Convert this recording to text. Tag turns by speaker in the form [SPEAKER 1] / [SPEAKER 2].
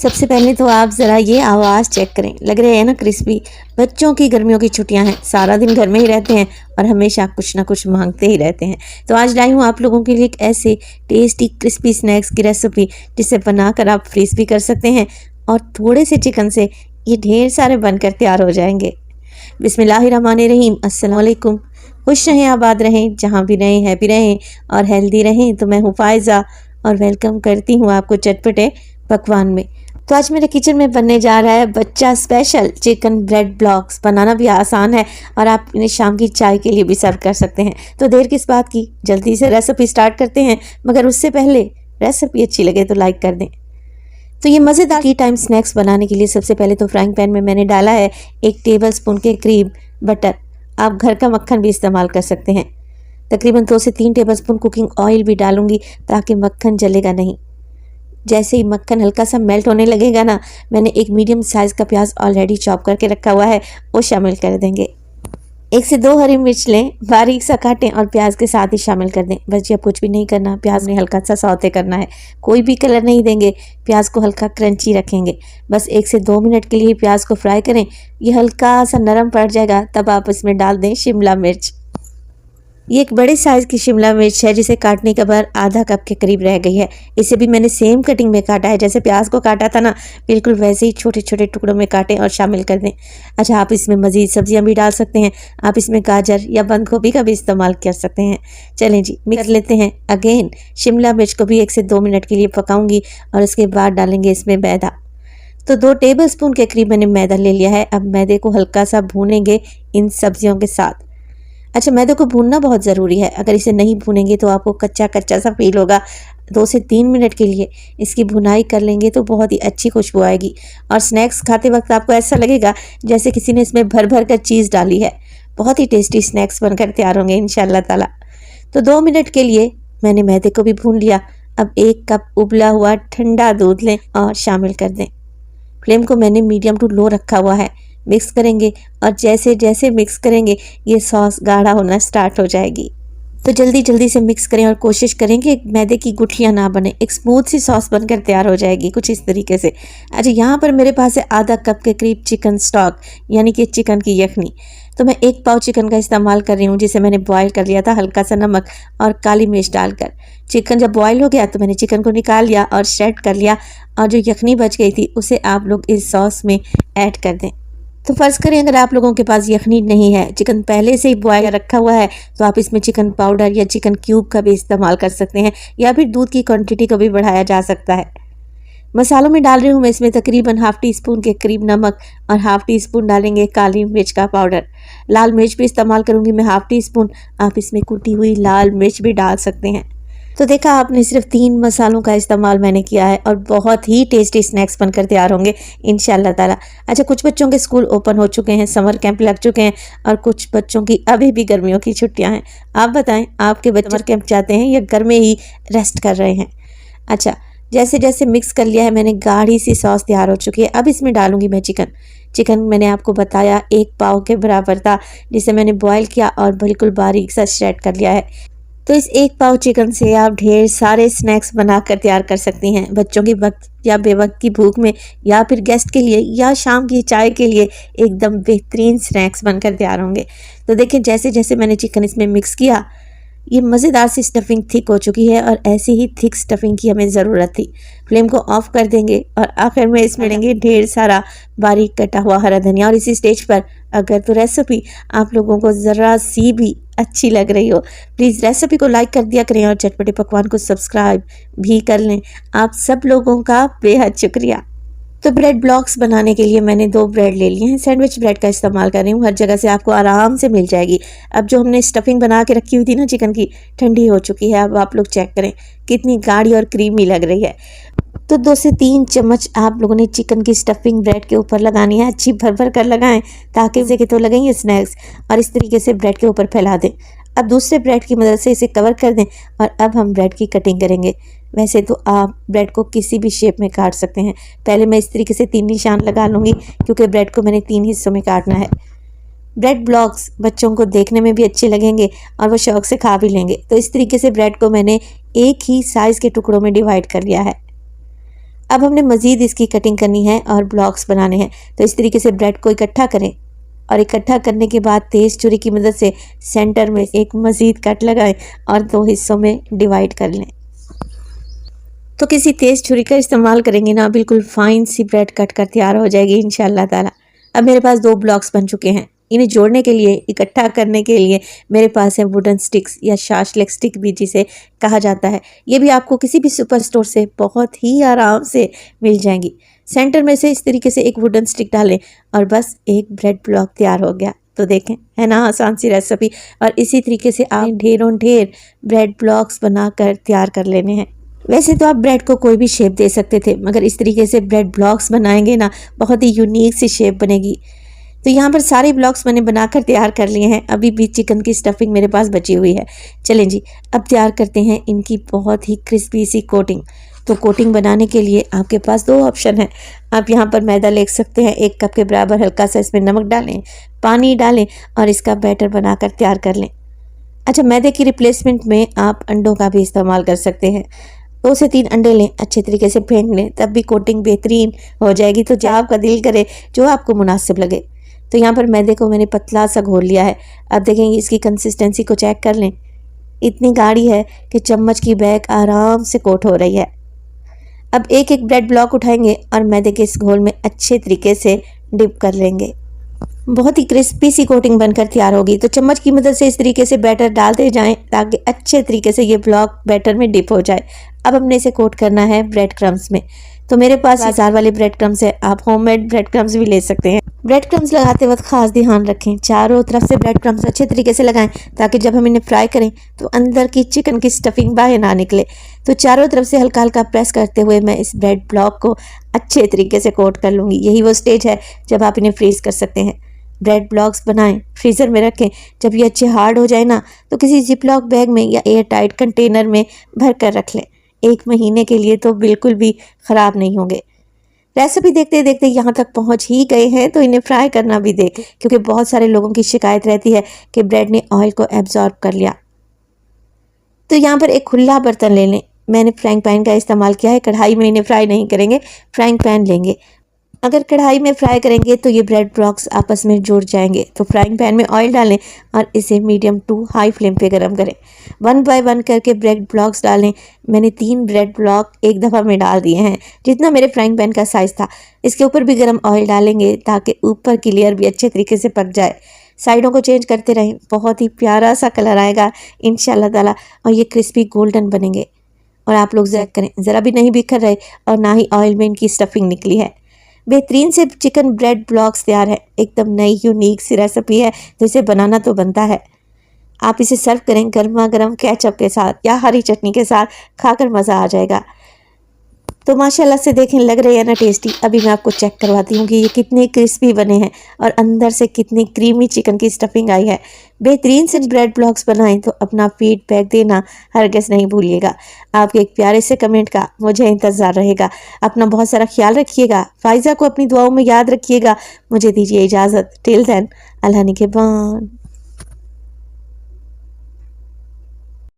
[SPEAKER 1] सबसे पहले तो आप ज़रा ये आवाज़ चेक करें, लग रहे हैं ना क्रिस्पी। बच्चों की गर्मियों की छुट्टियां हैं, सारा दिन घर में ही रहते हैं और हमेशा कुछ ना कुछ मांगते ही रहते हैं। तो आज लाई हूँ आप लोगों के लिए एक ऐसे टेस्टी क्रिस्पी स्नैक्स की रेसिपी जिसे बनाकर आप फ्रीज भी कर सकते हैं और थोड़े से चिकन से ये ढेर सारे बनकर तैयार हो जाएंगे। बिस्मिल्लाहिर्रहमानिर्रहीम, अस्सलाम वालेकुम। खुश रहें, आबाद रहें, जहाँ भी रहें हैप्पी रहें और हेल्दी रहें। तो मैं हूँ फायज़ा और वेलकम करती हूँ आपको चटपटे पकवान में। तो आज मेरे किचन में बनने जा रहा है बच्चा स्पेशल चिकन ब्रेड ब्लॉक्स। बनाना भी आसान है और आप इन्हें शाम की चाय के लिए भी सर्व कर सकते हैं। तो देर किस बात की, जल्दी से रेसिपी स्टार्ट करते हैं। मगर उससे पहले रेसिपी अच्छी लगे तो लाइक कर दें। तो ये मज़ेदार टी टाइम स्नैक्स बनाने के लिए सबसे पहले तो फ्राइंग पैन में मैंने डाला है 1 टेबलस्पून के करीब बटर। आप घर का मक्खन भी इस्तेमाल कर सकते हैं। तकरीबन 2 से 3 टेबलस्पून कुकिंग ऑयल भी डालूंगी ताकि मक्खन जलेगा नहीं। जैसे ही मक्खन हल्का सा मेल्ट होने लगेगा ना, मैंने एक मीडियम साइज़ का प्याज ऑलरेडी चॉप करके रखा हुआ है, वो शामिल कर देंगे। 1 से 2 हरी मिर्च लें, बारीक सा काटें और प्याज के साथ ही शामिल कर दें। बस जी अब कुछ भी नहीं करना, प्याज ने हल्का सा सौते करना है, कोई भी कलर नहीं देंगे। प्याज को हल्का क्रंची रखेंगे। बस 1 से 2 मिनट के लिए प्याज को फ्राई करें। ये हल्का सा नरम पड़ जाएगा तब आप इसमें डाल दें शिमला मिर्च। ये एक बड़े साइज़ की शिमला मिर्च है जिसे काटने के बाद आधा कप के करीब रह गई है। इसे भी मैंने सेम कटिंग में काटा है, जैसे प्याज को काटा था ना, बिल्कुल वैसे ही छोटे छोटे टुकड़ों में काटें और शामिल कर दें। अच्छा, आप इसमें मज़ीद सब्जियां भी डाल सकते हैं। आप इसमें गाजर या बंद गोभी का भी इस्तेमाल कर सकते हैं। चलें जी, मिक्स कर लेते हैं। अगेन शिमला मिर्च को भी 1 से 2 मिनट के लिए पकाऊंगी और उसके बाद डालेंगे इसमें मैदा। तो 2 टेबलस्पून के करीब मैंने मैदा ले लिया है। अब मैदे को हल्का सा भूनेंगे इन सब्जियों के साथ। अच्छा, मैदे को भूनना बहुत ज़रूरी है, अगर इसे नहीं भूनेंगे तो आपको कच्चा कच्चा सा फील होगा। 2 से 3 मिनट के लिए इसकी भुनाई कर लेंगे तो बहुत ही अच्छी खुशबू आएगी और स्नैक्स खाते वक्त आपको ऐसा लगेगा जैसे किसी ने इसमें भर भर कर चीज़ डाली है। बहुत ही टेस्टी स्नैक्स बनकर तैयार होंगे इंशाल्लाह ताला। तो 2 मिनट के लिए मैंने मैदे को भी भून लिया। अब 1 कप उबला हुआ ठंडा दूध लें और शामिल कर दें। फ्लेम को मैंने मीडियम टू लो रखा हुआ है। मिक्स करेंगे और जैसे जैसे मिक्स करेंगे ये सॉस गाढ़ा होना स्टार्ट हो जाएगी। तो जल्दी जल्दी से मिक्स करें और कोशिश करें कि मैदे की गुठलियाँ ना बने। एक स्मूथ सी सॉस बनकर तैयार हो जाएगी कुछ इस तरीके से। अच्छा, यहाँ पर मेरे पास है आधा कप के करीब चिकन स्टॉक, यानी कि चिकन की यखनी। तो मैं 1 पाव चिकन का इस्तेमाल कर रही हूँ जिसे मैंने बॉयल कर लिया था हल्का सा नमक और काली मिर्च डालकर। चिकन जब बॉयल हो गया तो मैंने चिकन को निकाल लिया और श्रेड कर लिया और जो यखनी बच गई थी उसे आप लोग इस सॉस में ऐड कर दें। तो फ़र्ज़ करें अगर आप लोगों के पास यखनी नहीं है, चिकन पहले से ही बॉयल रखा हुआ है, तो आप इसमें चिकन पाउडर या चिकन क्यूब का भी इस्तेमाल कर सकते हैं या फिर दूध की क्वांटिटी को भी बढ़ाया जा सकता है। मसालों में डाल रही हूँ मैं इसमें तकरीबन ½ टीस्पून के करीब नमक और ½ टीस्पून डालेंगे काली मिर्च का पाउडर। लाल मिर्च भी इस्तेमाल करूँगी मैं ½ टीस्पून। आप इसमें कुटी हुई लाल मिर्च भी डाल सकते हैं। तो देखा आपने, सिर्फ 3 मसालों का इस्तेमाल मैंने किया है और बहुत ही टेस्टी स्नैक्स बनकर तैयार होंगे इंशाल्लाह ताला। अच्छा, कुछ बच्चों के स्कूल ओपन हो चुके हैं, समर कैंप लग चुके हैं और कुछ बच्चों की अभी भी गर्मियों की छुट्टियां हैं। आप बताएं, आपके बच्चे समर कैंप जाते हैं या घर में ही रेस्ट कर रहे हैं? अच्छा, जैसे जैसे मिक्स कर लिया है मैंने, गाढ़ी सी सॉस तैयार हो चुकी है। अब इसमें डालूंगी मैं चिकन मैंने आपको बताया 1 पाव के बराबर था जिसे मैंने बॉयल किया और बिल्कुल बारीक सा श्रेड कर लिया है। तो इस 1 पाव चिकन से आप ढेर सारे स्नैक्स बनाकर तैयार कर सकती हैं। बच्चों की वक्त या बेवक्त की भूख में या फिर गेस्ट के लिए या शाम की चाय के लिए एकदम बेहतरीन स्नैक्स बनकर तैयार होंगे। तो देखिए, जैसे जैसे मैंने चिकन इसमें मिक्स किया, ये मज़ेदार सी स्टफिंग थिक हो चुकी है और ऐसे ही थिक स्टफिंग की हमें ज़रूरत थी। फ्लेम को ऑफ कर देंगे और आखिर में इसमें लेंगे ढेर सारा बारीक कटा हुआ हरा धनिया। और इसी स्टेज पर अगर तो रेसिपी आप लोगों को ज़रा सी भी अच्छी लग रही हो, प्लीज़ रेसिपी को लाइक कर दिया करें और चटपटे पकवान को सब्सक्राइब भी कर लें। आप सब लोगों का बेहद शुक्रिया। तो ब्रेड ब्लॉक्स बनाने के लिए मैंने 2 ब्रेड ले लिए हैं। सैंडविच ब्रेड का इस्तेमाल कर रही हूँ, हर जगह से आपको आराम से मिल जाएगी। अब जो हमने स्टफिंग बना के रखी हुई थी ना चिकन की, ठंडी हो चुकी है। अब आप लोग चेक करें कितनी गाढ़ी और क्रीमी लग रही है। तो 2 से 3 चम्मच आप लोगों ने चिकन की स्टफिंग ब्रेड के ऊपर लगानी है। अच्छी भर भर कर लगाएं ताकि इसे कि तो लगेंगे स्नैक्स, और इस तरीके से ब्रेड के ऊपर फैला दें। अब दूसरे ब्रेड की मदद से इसे कवर कर दें और अब हम ब्रेड की कटिंग करेंगे। वैसे तो आप ब्रेड को किसी भी शेप में काट सकते हैं। पहले मैं इस तरीके से 3 निशान लगा लूँगी क्योंकि ब्रेड को मैंने 3 हिस्सों में काटना है। ब्रेड ब्लॉक्स बच्चों को देखने में भी अच्छे लगेंगे और वो शौक से खा भी लेंगे। तो इस तरीके से ब्रेड को मैंने एक ही साइज़ के टुकड़ों में डिवाइड कर लिया है। अब हमने मज़ीद इसकी कटिंग करनी है और ब्लॉक्स बनाने हैं। तो इस तरीके से ब्रेड को इकट्ठा करें और इकट्ठा करने के बाद तेज़ छुरी की मदद से सेंटर में एक मज़ीद कट लगाएं और 2 हिस्सों में डिवाइड कर लें। तो किसी तेज़ छुरी का इस्तेमाल करेंगे ना, बिल्कुल फाइन सी ब्रेड कट कर तैयार हो जाएगी इंशाअल्लाह ताला। अब मेरे पास 2 ब्लॉक्स बन चुके हैं। इन्हें जोड़ने के लिए, इकट्ठा करने के लिए मेरे पास है वुडन स्टिक्स या शाशलेक स्टिक भी जिसे कहा जाता है। ये भी आपको किसी भी सुपर स्टोर से बहुत ही आराम से मिल जाएंगी। सेंटर में से इस तरीके से एक वुडन स्टिक डालें और बस एक ब्रेड ब्लॉक तैयार हो गया। तो देखें, है ना आसान सी रेसिपी। और इसी तरीके से आप ढेरों ढेर ब्रेड ब्लॉक्स बनाकर तैयार कर लेने हैं। वैसे तो आप ब्रेड को कोई भी शेप दे सकते थे, मगर इस तरीके से ब्रेड ब्लॉक्स बनाएंगे ना, बहुत ही यूनिक सी शेप बनेगी। तो यहाँ पर सारे ब्लॉक्स मैंने बनाकर तैयार कर लिए हैं। अभी भी चिकन की स्टफिंग मेरे पास बची हुई है। चलें जी, अब तैयार करते हैं इनकी बहुत ही क्रिस्पी सी कोटिंग। तो कोटिंग बनाने के लिए आपके पास 2 ऑप्शन हैं। आप यहाँ पर मैदा ले सकते हैं, 1 कप के बराबर। हल्का सा इसमें नमक डालें, पानी डालें और इसका बैटर बनाकर तैयार कर लें। अच्छा, मैदे की रिप्लेसमेंट में आप अंडों का भी इस्तेमाल कर सकते हैं। 2 से 3 अंडे लें, अच्छे तरीके से फेंट लें, तब भी कोटिंग बेहतरीन हो जाएगी। तो जब आपका दिल करे, जो आपको मुनासिब लगे। तो यहाँ पर मैदे को मैंने पतला सा घोल लिया है। अब देखेंगे इसकी कंसिस्टेंसी को चेक कर लें। इतनी गाढ़ी है कि चम्मच की बैक आराम से कोट हो रही है। अब एक एक ब्रेड ब्लॉक उठाएंगे और मैदे के इस घोल में अच्छे तरीके से डिप कर लेंगे। बहुत ही क्रिस्पी सी कोटिंग बनकर तैयार होगी। तो चम्मच की मदद से इस तरीके से बैटर डालते जाएं ताकि अच्छे तरीके से ये ब्लॉक बैटर में डिप हो जाए। अब हमने इसे कोट करना है ब्रेड क्रम्स में। तो मेरे पास बाजार वाले ब्रेड क्रम्स है, आप होममेड ब्रेड क्रम्स भी ले सकते हैं। ब्रेड क्रम्स लगाते वक्त खास ध्यान रखें, चारों तरफ से ब्रेड क्रम्स अच्छे तरीके से लगाएं ताकि जब हम इन्हें फ्राई करें तो अंदर की चिकन की स्टफिंग बाहर ना निकले। तो चारों तरफ से हल्का हल्का प्रेस करते हुए मैं इस ब्रेड ब्लॉक को अच्छे तरीके से कोट कर लूँगी। यही वो स्टेज है जब आप इन्हें फ्रीज कर सकते हैं। ब्रेड ब्लॉक्स बनाएं, फ्रीज़र में रखें। जब ये अच्छे हार्ड हो जाए ना, तो किसी जिपलॉक बैग में या एयर टाइट कंटेनर में भर कर रख लें। 1 महीने के लिए तो बिल्कुल भी ख़राब नहीं होंगे। रेसिपी देखते देखते यहाँ तक पहुँच ही गए हैं, तो इन्हें फ्राई करना भी देखें, क्योंकि बहुत सारे लोगों की शिकायत रहती है कि ब्रेड ने ऑयल को एब्जॉर्ब कर लिया। तो यहाँ पर एक खुला बर्तन ले लें। मैंने फ्राइंग पैन का इस्तेमाल किया है, कढ़ाई में इन्हें फ्राई नहीं करेंगे, फ्राइंग पैन लेंगे। अगर कढ़ाई में फ्राई करेंगे तो ये ब्रेड ब्लॉक्स आपस में जुड़ जाएंगे। तो फ्राइंग पैन में ऑयल डालें और इसे मीडियम टू हाई फ्लेम पे गरम करें। 1 बाय 1 करके ब्रेड ब्लॉक्स डालें। मैंने 3 ब्रेड ब्लॉक एक दफ़ा में डाल दिए हैं, जितना मेरे फ्राइंग पैन का साइज़ था। इसके ऊपर भी गर्म ऑयल डालेंगे ताकि ऊपर की लेयर भी अच्छे तरीके से पक जाए। साइडों को चेंज करते रहें, बहुत ही प्यारा सा कलर आएगा इंशाल्लाह ताला और ये क्रिस्पी गोल्डन बनेंगे। और आप लोग चेक करें, ज़रा भी नहीं बिखर रहे और ना ही ऑयल में इनकी स्टफिंग निकली है। बेहतरीन से चिकन ब्रेड ब्लॉक्स तैयार है। एकदम नई यूनिक सी रेसिपी है, तो इसे बनाना तो बनता है। आप इसे सर्व करें गर्मा गर्म केचप के साथ या हरी चटनी के साथ, खाकर मज़ा आ जाएगा। तो माशाल्लाह से देखें, लग रही है ना टेस्टी। अभी मैं आपको चेक करवाती हूँ कि ये कितने क्रिस्पी बने हैं और अंदर से कितनी क्रीमी चिकन की स्टफिंग आई है। बेहतरीन से ब्रेड ब्लॉक्स बनाएं तो अपना फीडबैक देना हरगिज़ नहीं भूलिएगा। आपके एक प्यारे से कमेंट का मुझे इंतज़ार रहेगा। अपना बहुत सारा ख्याल रखिएगा। फ़ाइज़ा को अपनी दुआओं में याद रखिएगा। मुझे दीजिए इजाज़त। टिल देन, अल्लाह निगहबान।